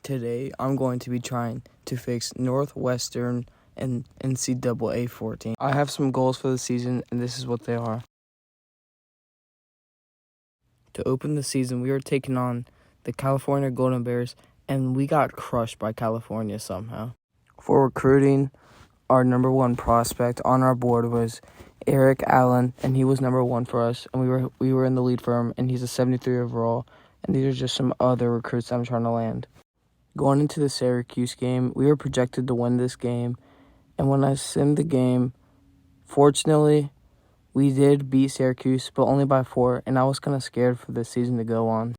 Today, I'm going to be trying to fix Northwestern and Ncaa 14. I have some goals for the season, and this is what they are. To open the season, we were taking on the California Golden Bears, and we got crushed by California somehow. For recruiting, our number one prospect on our board was Eric Allen, and he was number one for us, and we were in the lead for him, and he's a 73 overall, and these are just some other recruits I'm trying to land. Going into the Syracuse game, we were projected to win this game, and when I simmed the game, fortunately, we did beat Syracuse, but only by 4, and I was kind of scared for the season to go on.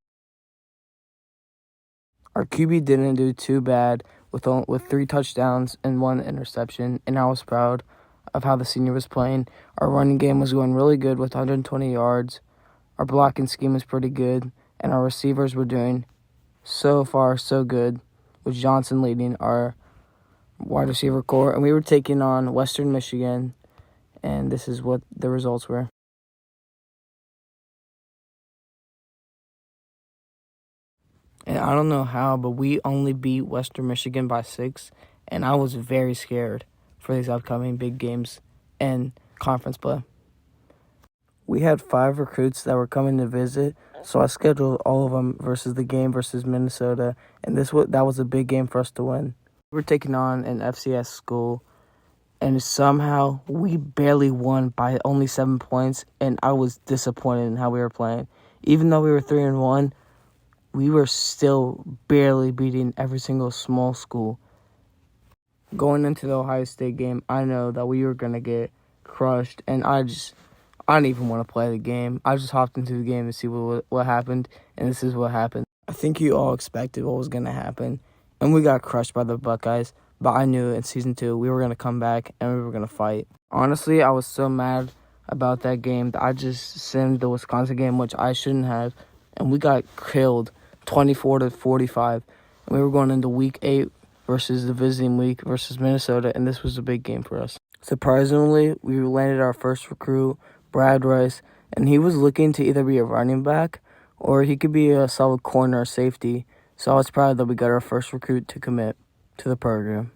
Our QB didn't do too bad with 3 touchdowns and 1 interception, and I was proud of how the senior was playing. Our running game was going really good with 120 yards. Our blocking scheme was pretty good, and our receivers were doing so far so good, with Johnson leading our wide receiver core, and we were taking on Western Michigan, and this is what the results were. And I don't know how, but we only beat Western Michigan by 6, and I was very scared for these upcoming big games and conference play. We had 5 recruits that were coming to visit, so I scheduled all of them versus the game versus Minnesota, and that was a big game for us to win. We were taking on an FCS school, and somehow we barely won by only 7 points, and I was disappointed in how we were playing. Even though we were 3-1, we were still barely beating every single small school. Going into the Ohio State game, I know that we were going to get crushed, and I didn't even want to play the game. I just hopped into the game to see what happened, and this is what happened. I think you all expected what was going to happen, and we got crushed by the Buckeyes, but I knew in Season 2 we were going to come back, and we were going to fight. Honestly, I was so mad about that game that I just simmed the Wisconsin game, which I shouldn't have, and we got killed 24-45, and we were going into Week 8 versus the visiting week versus Minnesota, and this was a big game for us. Surprisingly, we landed our first recruit, Brad Rice, and he was looking to either be a running back or he could be a solid corner or safety, so I was proud that we got our first recruit to commit to the program.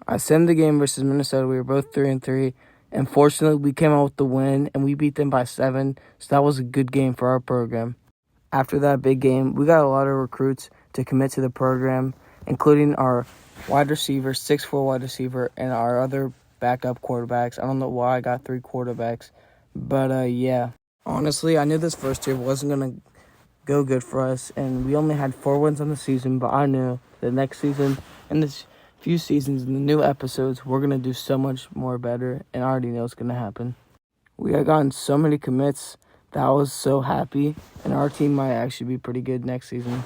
I simmed the game versus Minnesota. We were both 3-3, and fortunately, we came out with the win, and we beat them by 7, so that was a good game for our program. After that big game, we got a lot of recruits to commit to the program, including our wide receiver, 6'4" wide receiver, and our other backup quarterbacks. I don't know why I got 3 quarterbacks, but yeah. Honestly, I knew this first year wasn't going to go good for us, and we only had 4 wins on the season, but I knew the next season and this few seasons and the new episodes, we're going to do so much more better, and I already know it's going to happen. We had gotten so many commits that I was so happy, and our team might actually be pretty good next season.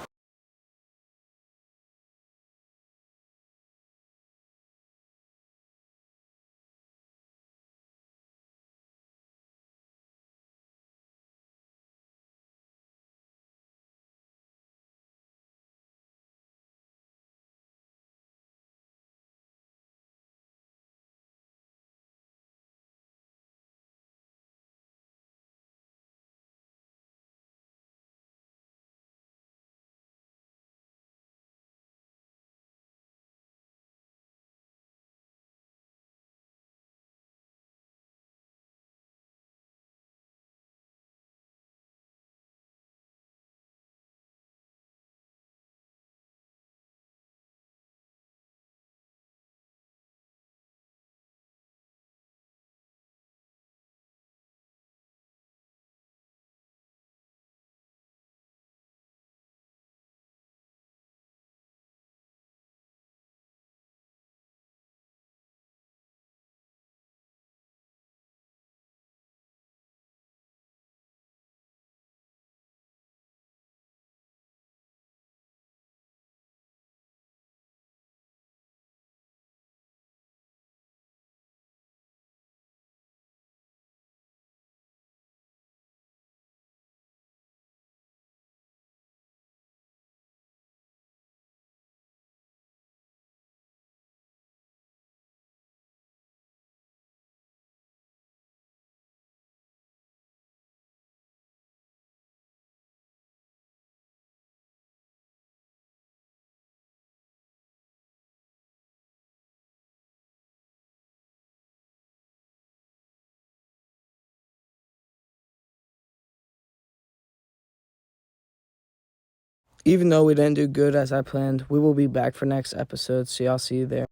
Even though we didn't do good as I planned, we will be back for next episode, so y'all see you there.